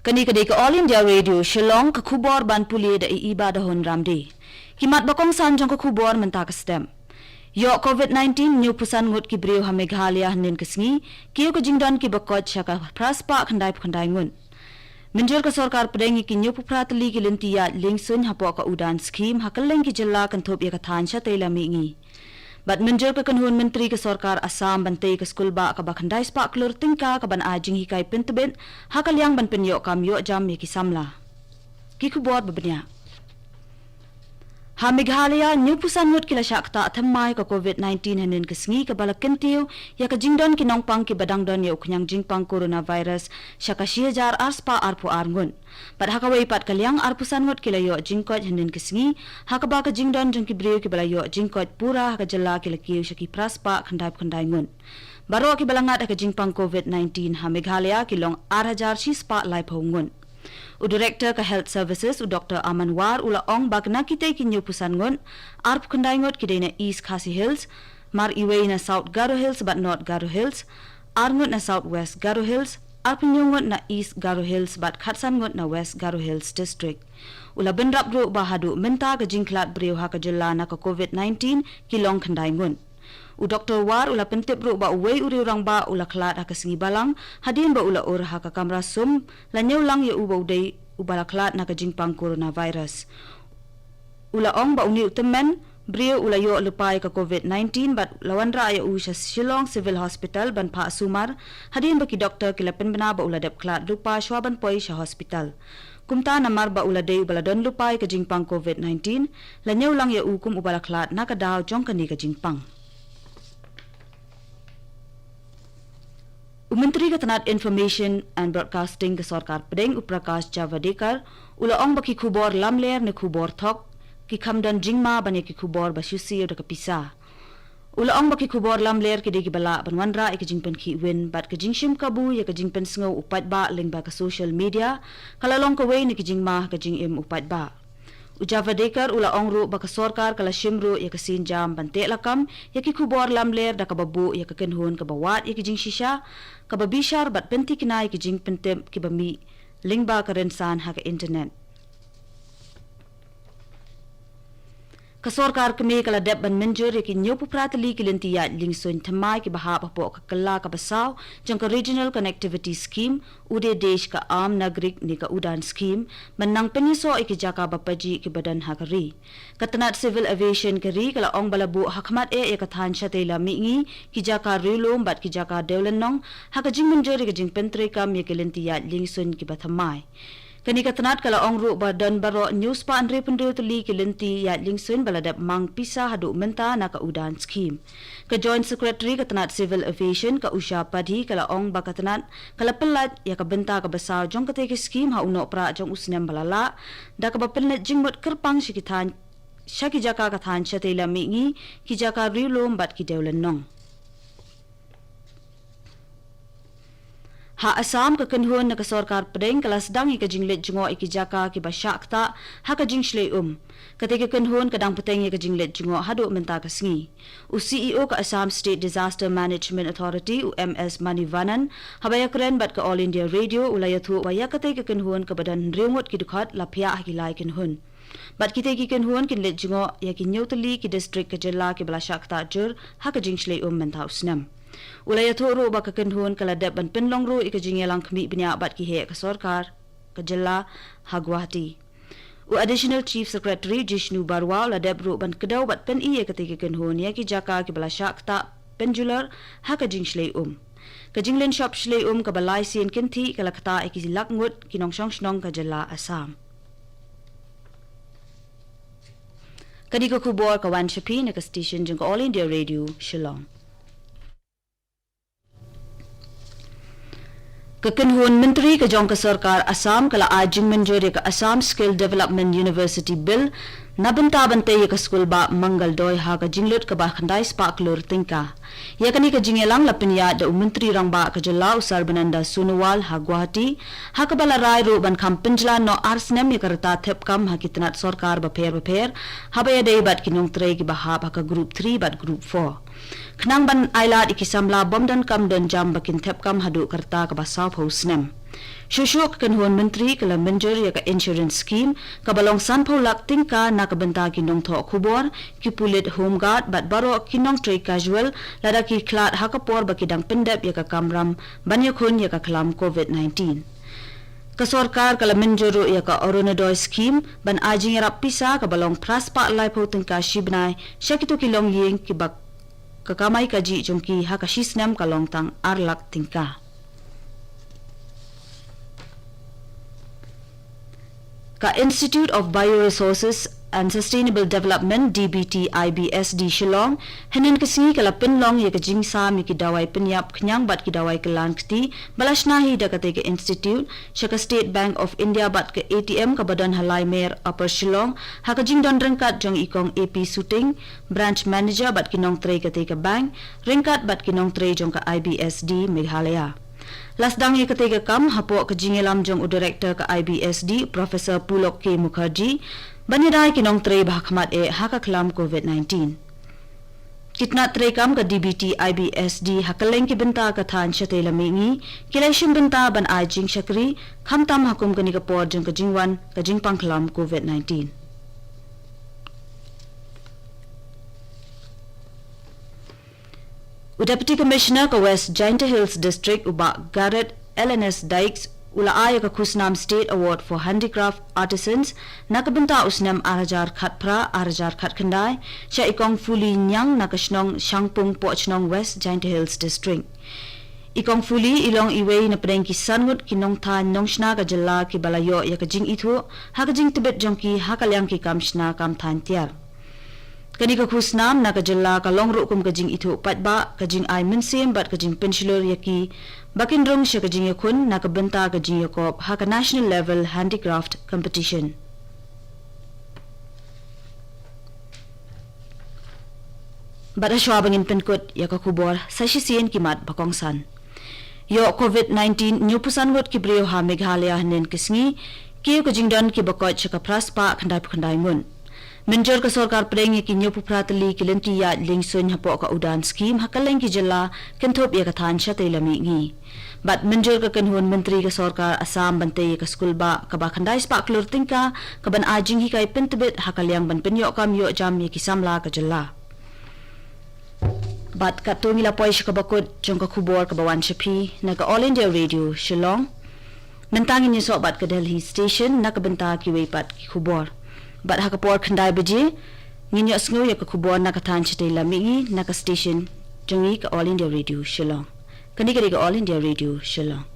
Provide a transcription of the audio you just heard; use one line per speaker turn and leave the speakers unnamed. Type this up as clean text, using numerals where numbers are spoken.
Kani ke All India Radio Shillong ke kubor ban puli da iba dahon ramdi. Kimat bakong san jong ke kubor menta ke stem. Yo COVID-19 new pusan ngut ki briu ha Meghalaya nin kesngi kiyo ke jingdan ki bakot syaka praspa khandai ngun. Menjur ke sarkar pedengi ki new pupratli ki lintiya lingsun hapo ka udan skim hakeleng ki jella kan thop ya ka than sha tela mingi. Bat menjur ke kanhun menteri ke sarkar Assam bantai ke skul ba ka bakhandai spa klur tingka ka ban ajing hikai pentebet hakalyang ban penyo kam yo jam ya ki samla. Ki kubor babnya. Ha Meghalaya new pusan ngut kila syakta thamai ka COVID-19 hanin kesngi ka balakentiu ya ka jingdon ki nongpang ki badangdon ya uknyang jingpang coronavirus syaka 1000 arspa arpu arngun. Pat hakawai pat kalyang arpusan ngut kila yo jingkot hanin kesngi hakaba ka jingdon jong ki briu ki bala yo jingkot pura ka jela kila kiu syaki praspa khandai ngun. Baro ki balangat ka jingpang COVID-19 ha Meghalaya ki long 8000 spa lai phongun. U Director ka Health Services u Dr. Amanwar ula ong bagna kitay kinyo pusan ngon arp kandai ngot kiday na East Khasi Hills mar iway na South Garo Hills but North Garo Hills arngot na South West Garo Hills arp ngot na East Garo Hills but khatsan ngot na West Garo Hills District ula benrap ro bahadu menta ka jingklat briu ha ka jella na ka COVID-19 kilong kandai ngon. U Dr. War ula pentip ro ba uway uri orang ba ula klat ha kasingi balang hadin ba ula ur ha ka kamra sum lanyaw lang ya uba uday ubala klat na ka jingpang coronavirus. Ula ong ba uni utemen brio ula yo lupay ka COVID-19 but lawan ra ya u sa Shillong Civil Hospital ban pa sumar hadin ba ki doktor kilapen bana ba ula dep klat lupa shwaban poi sa hospital. Kumta namar ba ula day ubala don lupay ka jingpang COVID-19 lanyaw lang ya ukum ubala klat na ka daw jong kani ka jingpang. Menteri Ketenat Information and Broadcasting ke Sarkar Pedeng Prakash Javadekar ula ong baki kubor lamler ne kubor thok ki khamdan jingma bane ki kubor basyusi uda kapisa. Ula ong baki kubor lamler ki degi bala banwanra ek jingpen ki win bat ke jingshim kabu ya ke jingpen sngo upat ba ling ba ke social media kalalong ka way ne ki jingma ke jingim upat ba. Ujavadekar ula ongru baka sarkar kala shimru ya ka sinjam bante lakam ya ki kubor lamler da kababu ya ka kenhun ka bawat ya ki jing shisha ka babishar bat penti kinai ki jing pentem ki bami lingba ka rensan ha ka internet. Ka sarkar kami kala dep ban menjur ya ki nyopu pratali ki lintiya lingsun thamai ki bahap apo ka kala ka basaw jang ka regional connectivity scheme ude desh ka am nagrik ni ka udan scheme manang penyiso iki jaka bapaji ki badan hakari katanat civil aviation kari kala ong balabu hakmat ya ka than shatela mingi ki jaka rilom bat ki jaka deulenong haka jing menjur ki jing pentre kam ya ki lintiya lingsun ki bathamai. Kani katanat kala ongru badan baro news pa andre pendul tuli kilinti ya lingsun baladap mang pisa hadu menta na ka udan scheme. Ka joint secretary katanat civil aviation ka usha padhi kala ong ba katanat kala pelat ya ka benta ka basaw jong kate scheme ha uno pra jong usnem balala da ka bapelnet jingmot kerpang shikitan shaki jaka kathan chatela mingi ki jaka rilom bat ki deulen nong. Ha Assam ka kenhun na ka sarkar pedeng kala sedang ika jinglet jingo iki jaka ki basyakta ha ka jingshle Ketika kenhun kadang peteng ika jinglet jingo hadu menta ka sngi. U CEO ka Assam State Disaster Management Authority UMS Manivanan habaya keren bat ka All India Radio ulayathu waya ketika kenhun ka badan ringut ki dukhat lapia hilai kenhun. Bat kita ki kenhun kinlet jingo ya ki nyotali ki district ka jella ki basyakta jur ha ka jingshle menta usnam. Ulaya thoro ba ka kenhun kala dep ban penlong ro ika jingelang khmi bnya bat ki he ka sarkar ka jilla ha Guwahati. U additional chief secretary Jishnu Barwa la dep ro ban kedaw bat pen i ka te kenhun ya ki jaka ki bala shakta pendular ha ka jingshle ka jinglen shop shle ka balai sin kinthi kala khata iki lakngut kinong shnong ka jilla Assam. Kadi ko kubor ka wan shapi na ka station jeng All India Radio Shillong. Kekenhun Menteri ke jong ke sarkar Assam kala ajing menjuri ke Assam Skill Development University Bill nabenta bante ye ke skul ba mangal doi ha ka jinglut ke ba khandai spak lur tingka ya kani ke jingelang lapinya da menteri rang ba ke jela usar bananda Sunwal ha Guwahati ha ka bala rai ro ban kam penjla no arsnem ye karta thep kam ha kitnat sarkar ba pher ha ba ya dei bat kinong trei ki ba ha ka group 3 bat group 4 Kenang ban ailat iki samla bom dan kam dan jam bakin tep kam hadu kerta ke basaw pausnem. Syusyuk kenhuan menteri kala menjur ya ka insurance scheme kabalong sanpau lak tingka na kabenta kinong tho kubor ki pulit home guard bat baro kinong trade casual lada ki klat hakapor bakidang pendap ya ka kamram banyakun ya ka kelam COVID-19. Kasorkar kala menjuru ya ka Oronodoy scheme ban ajing rap pisa kabalong praspa lai po tingka shibnai syakitu kilong ying kibak kakamay kaji jongki hakashisnam kalong tang arlak tingka. Ka Institute of Bioresources and Sustainable Development DBT IBSD Shillong hanin kasingi kala penlong ya ka jingsa mi ki dawai penyap kenyang bat ki dawai kelan kti balasnahi da kate ka institute syaka State Bank of India bat ke ATM ka badan halai mer Upper Shillong ha ka jingdon rengkat jong ikong AP Shooting branch manager bat kinong tre kate ka bank rengkat bat kinong tre jong ka IBSD Meghalaya. Lasdang ye ketiga kam hapo ke jingelam jong director ke IBSD Profesor Pulok K Mukherjee banidai kinong tre bahkamat haka kelam COVID-19. Kitna tre kam ke DBT IBSD hakaleng ki benta ka than syate lamingi kilashim benta ban ajing syakri khamtam hakum ke nikapor jong ke jingwan ke jingpang kelam COVID-19. Deputy Commissioner ke West Giant Hills District Ubak Garrett LNS Dykes ula aya ke Kusnam State Award for Handicraft Artisans na kebenta usnam arajar khatpra arajar khat kendai sya ikong fuli nyang na kasnong Shangpung Pochnong West Giant Hills District. Ikong fuli ilong iwei na pedeng ki sangut kinong tan nong shna ka jela ki balayo ya ka jing ithu ha ka jing tibet jongki ha kalyang ki kam shna kam tan tiar. Kani ka khusnam na ka jella ka longru kum ka jing ithu patba ka jing ai minsim bat ka jing pensilor yaki bakin rong sya ka jing yakun na ka benta ka jing yakop ha ka national level handicraft competition. Bada shwa bangin penkut ya ka kubor sa shisien kimat bakongsan. Yo COVID-19 nyupusan wot ki brio ha Meghalaya hanen kisngi kiyo ka jing don ki bakot sya ka praspa khandai ngun. Menjor ka sorkar preng ki nyopu pratali kilenti ya lingsun hapo ka udan scheme hakaleng ki jela kenthop ya kathan sha te lami ngi bat menjor ka kenhun menteri ka sorkar Assam bante ka school ba ka ba khandai spa klur tingka ka ban ajing hi kai pentebet hakalyang ban penyo kam yo jam ya ki samla ka jela bat ka to mila poi ka bakut jong ka khubor ka bawan shapi na ka All India Radio Shillong mentangin ni so bat ka Delhi station na ka benta ki weipat ki khubor bat hakapor khandai beje nginyo sngo ya ka khubor na kathan chite lamingi na ka station jongi ka All India Radio Shillong kani ka All India Radio Shillong.